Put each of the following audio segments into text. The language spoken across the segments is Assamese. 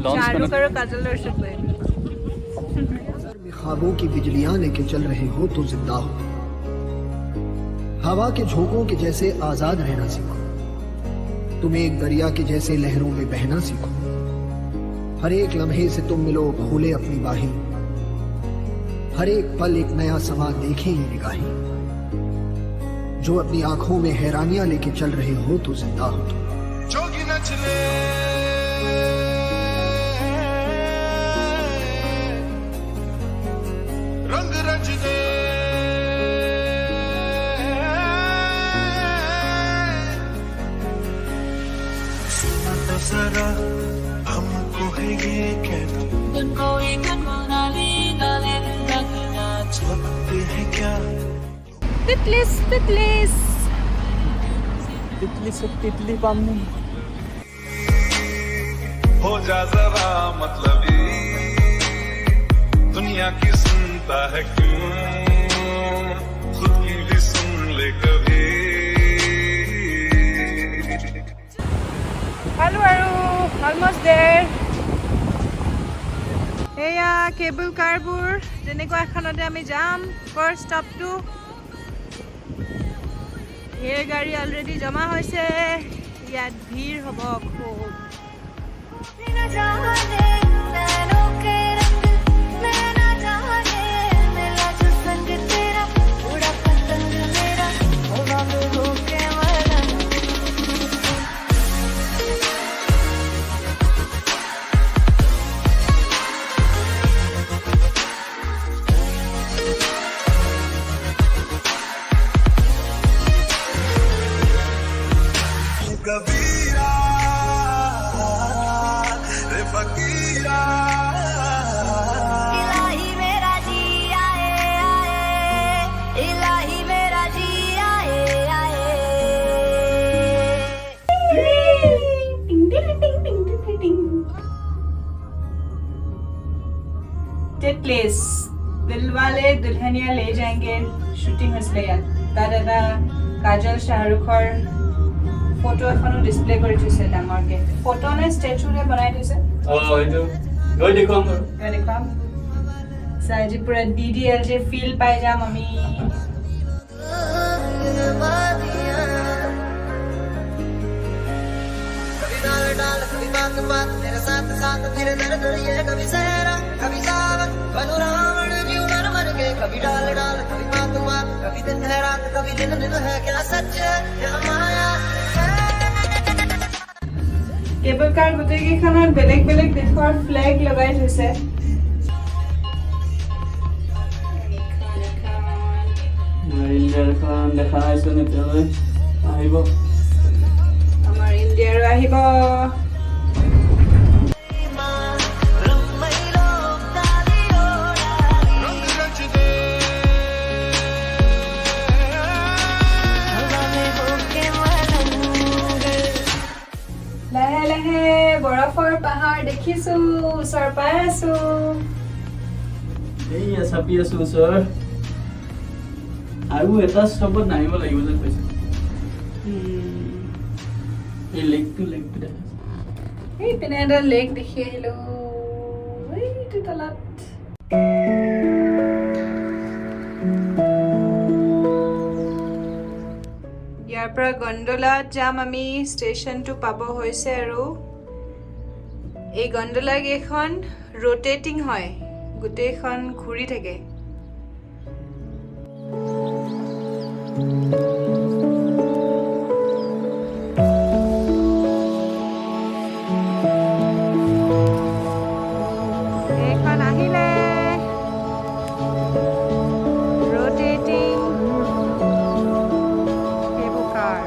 शाहरुख और काजल दर्शक ख्वाबों की बिजलियां लेके चल रहे हो तो जिंदा हो हवा के झोंकों के जैसे आजाद रहना सीखो तुम एक दरिया के जैसे लहरों में बहना सीखो हर एक लम्हे से तुम मिलो खोले अपनी बाहें हर एक पल एक नया समा देखे ये निगाहें जो अपनी आंखों में हैरानियां लेके चल रहे हो तो जिंदा हो तुम जोगी न चले रंग रच दे सुना तो जरा हमको है ये कहना वक्त है क्या तितलिस तितलिस तितली पामने हो जा जरा मतलबी दुनिया की सुनता है क्यों खुद की भी सुन ले कभी Hello, almost there. এয়া কেবল কাৰবোৰ যেনেকুৱা এখনতে আমি যাম ফাৰ্ষ্ট ষ্টপটো এই গাড়ী অলৰেডি জমা হৈছে ইয়াত ভিৰ হ'ব খুব कबीरा रे फकीरा इलाही मेरा जी आए आए इलाही मेरा जी आए आए टिटलिस दिलवाले दुल्हनिया ले जाएंगे शूटिंग হৈছিলে ইয়াত তাত এটা কাজল শাহৰুখৰ ফটো এখনো ডিসপ্লে কৰি থৈছে ডাঙৰকে ফটো নে ষ্টেচুৰে বনাই থৈছে এইটো গৈ দেখুৱাম দেখুৱাম সাজি পুৰা ডিডিএলজে ফিল পাই যাম আমি कभी डाल डाल कभी बात बात तेरे साथ साथ फिर दर्द ये कभी सहरा कभी सावन बनो रावण जी मन मन के कभी डाल डाल कभी बात बात कभी दिन है रात कभी दिन दिन है क्या सच है क्या माया কেবল কাৰ গোটেইকেইখনত বেলেগ বেলেগ দেশৰ ফ্লেগ লগাই থৈছে ইণ্ডিয়াৰখন দেখা নাইচোন এতিয়ালৈ আহিব আমাৰ ইণ্ডিয়াৰো আহিব रंग रच दे লাহে লাহে বৰফৰ পাহাৰ দেখিছো ওচৰ পাই আছো এইয়া চাপি আছো ওচৰ আৰু এটা ষ্টপত নামিব লাগিব যেন পাইছো এই লেকটো দেখা এই পিনে এটা লেক দেখি আহিলো এইটো তলত ইয়াৰ পৰা গণ্ডলাত যাম আমি ষ্টেচনটো পাব হৈছে আৰু এই গণ্ডলা কেইখন ৰোটেটিং হয় গোটেইখন ঘূৰি থাকে এইখন আহিলে ৰোটেটিং কেবল কাৰ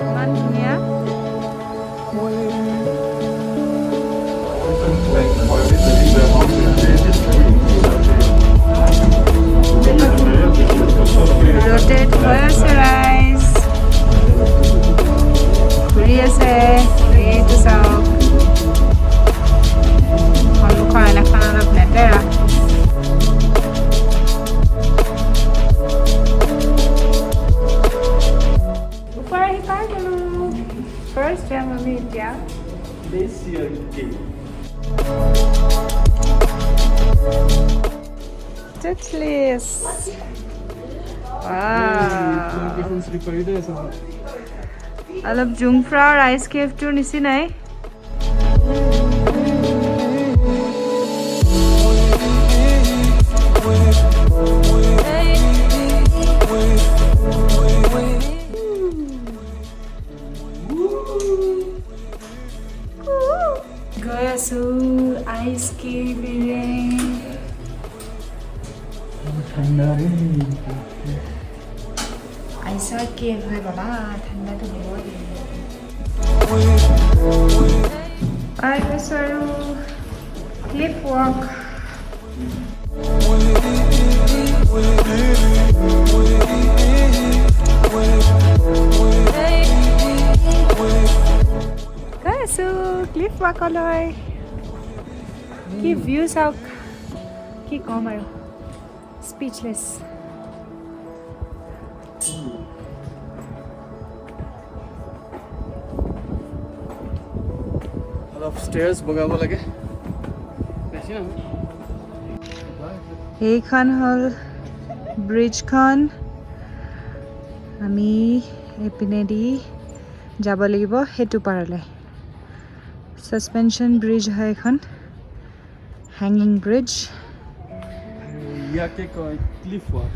ইমান ধুনীয়া Thank you. क्या This year cake. Touchless. Wow. Different slipper ide ase. অলপ জুংফ্ৰাৰ আইচ কেভটোৰ নিচিনাই গৈ আছো আইচ কেভেৰে ঠাণ্ডা ৰে. আইচৰ কেভ হয় বাবা ঠাণ্ডাটো বৰ পাই গৈছো আৰু ক্লিফ ৱাক গৈ আছো ক্লিফ ৱাকলৈ কি ভিউ চাওক কি ক'ম আৰু স্পীচলেছ অলপ ষ্টেয়াৰ্ছ বগাব লাগে. বেছি নহয়. এইখন হ'ল ব্ৰিজখন আমি এইপিনেদি যাব লাগিব সেইটো পাৰলৈ ছাছপেনশ্যন ব্ৰিজ হয় এখন হেংগিং ব্ৰিজ ইয়াকে কয় ক্লিফ ৱাক.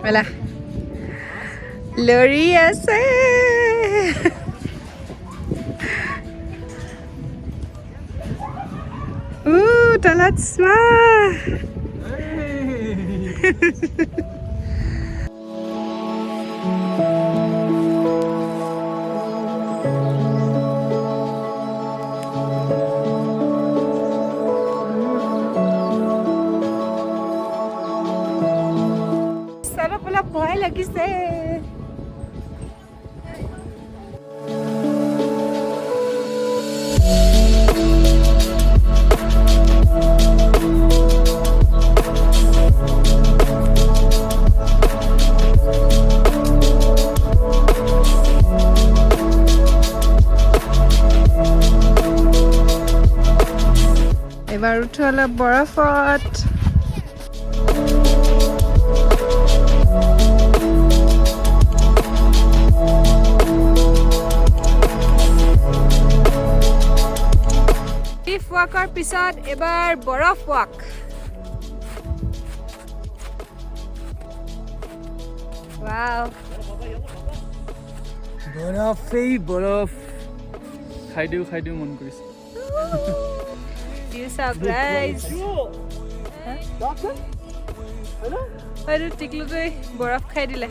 মেলা লৰি আছে তলত চোৱা অলপ ভয় লাগিছে এবাৰ উঠো অলপ বৰফত ৱাকৰ পিছত এবাৰ বৰফ ৱাক ৱাও বৰফেই বৰফ খাই দিও মন কৰিছে. You saw guys. হয়তো টিকলুটোৱে বৰফ খাই দিলে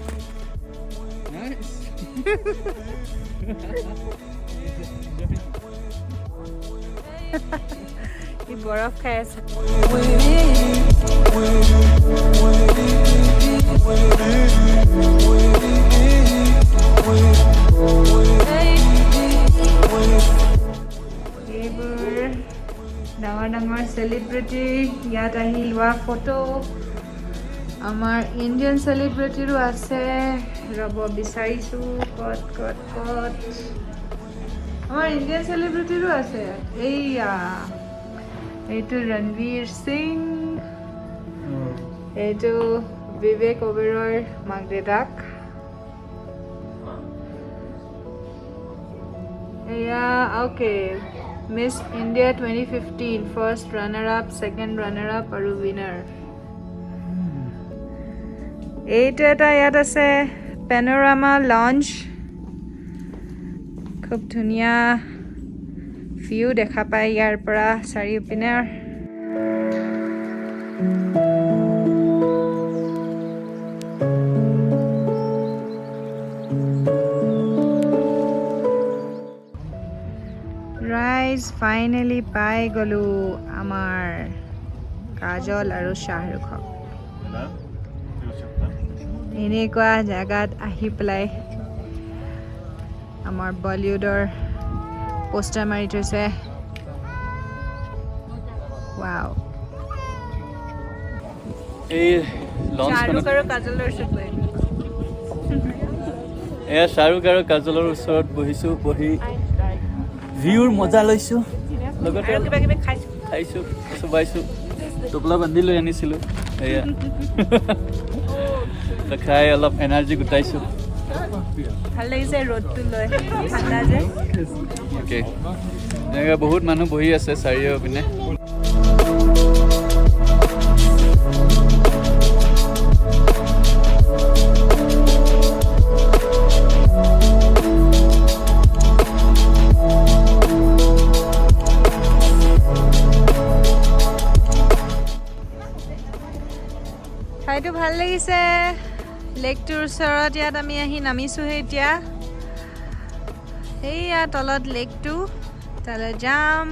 ই বৰফ খাই আছে এইবোৰ ডাঙৰ ডাঙৰ চেলিব্ৰিটি ইয়াত আহি লোৱা ফটো আমাৰ ইণ্ডিয়ান চেলিব্ৰিটিৰো আছে ৰ'ব বিচাৰিছোঁ ক'ত আমাৰ ইণ্ডিয়ান চেলিব্ৰিটিৰো আছে এইয়া এইটো ৰণবীৰ সিং এইটো বিবেক ওবেৰয়ৰ মাক দেউতাক এয়া okay Miss India 2015 first runner up second runner up আৰু উইনাৰ এইটো এটা ইয়াত আছে পেনোৰামা লঞ্চ খুব ধুনীয়া ভিউ দেখা পায় ইয়াৰ পৰা চাৰিওপিনে ৰাইজ ফাইনেলি পাই গ'লো আমাৰ কাজল আৰু শ্বাহৰুখক এনেকুৱা জেগাত আহি পেলাই আমাৰ বলিউডৰ পোষ্টাৰ মাৰি থৈছে ৱাও এই শ্বাহৰুখ আৰু কাজলৰ শ্বুট এয়া শ্বাহৰুখ আৰু কাজলৰ ওচৰত বহিছোঁ, বহি ভিউৰ মজা লৈছোঁ, লগতে আৰু কিবা কিবি খাইছোঁ। খাইছোঁ, চুবাইছোঁ, টোপলা বান্ধি লৈ আনিছিলোঁ, এয়া খাই অলপ এনাৰ্জি গোটাইছোঁ। ভাল লাগিছে ৰ'দটো লৈ, ঠাণ্ডা যে। অ'কে, এনেকৈ বহুত মানুহ বহি আছে চাৰিও পিনে। ঠাইটো ভাল লাগিছে, লেকটোৰ ওচৰত। ইয়াত আমি আহি নামিছোঁহে এতিয়া। এইয়া তলত লেকটো, তালৈ যাম।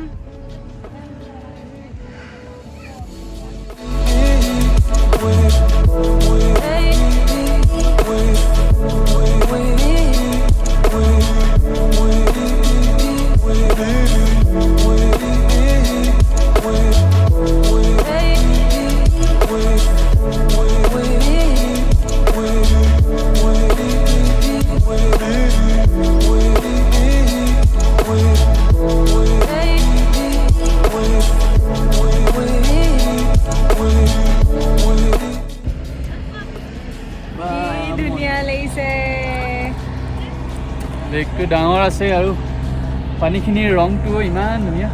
ধুনীয়া লাগিছে। লেকটো ডাঙৰ আছে আৰু পানীখিনিৰ ৰংটোও ইমান ধুনীয়া।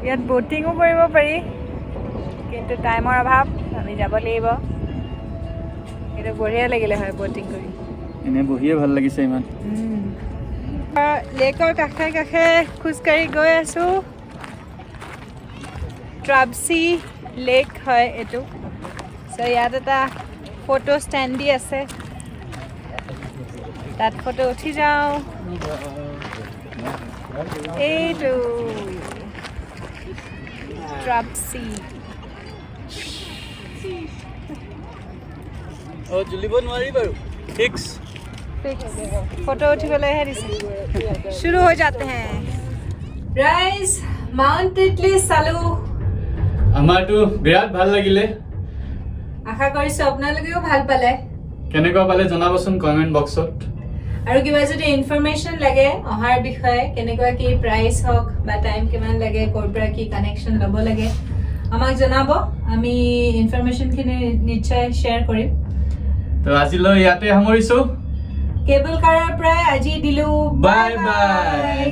ইয়াত ব'টিঙো কৰিব পাৰি, কিন্তু টাইমৰ অভাৱ, আমি যাব লাগিব। কিন্তু বঢ়িয়া লাগিলে হয় ব'টিং কৰি। এনে বহিয়ে ভাল লাগিছে ইমান। লেকৰ কাষে কাষে খোজকাঢ়ি গৈ আছোঁ। ট্ৰাবচি লেক হয় এইটো। চ' ইয়াত এটা ফটো ষ্টেণ্ড দি আছে, তাত ফটো উঠি যাওঁ। এইটো ট্ৰাবচি। অঁ, জ্বলিব নোৱাৰি বাৰু, ফিক্স। फोटो उठिबলৈহে দিছে। शुरू हो जाते हैं। राइज माउंट टिटली চালো। আমাৰতো বিৰাট ভাল লাগিলে। আশা কৰিছোঁ আপোনালোকেও ভাল পালে। কেনেকুৱা পালে জনাবচোন কমেণ্ট বক্সত। আৰু কিবা যদি ইনফৰমেশ্যন লাগে অহাৰ বিষয়ে, কেনেকুৱা কি প্ৰাইচ হওক বা টাইম কিমান লাগে, ক'ৰ পৰা কি কানেকশ্যন ল'ব লাগে, আমাক জনাব। আমি ইনফৰমেশ্যনখিনি নিশ্চয় শ্বেয়াৰ কৰিম। তো আজিলৈ ইয়াতে সামৰিছোঁ। কেবল কাৰৰ পৰা আজি দিলোঁ। Bye bye.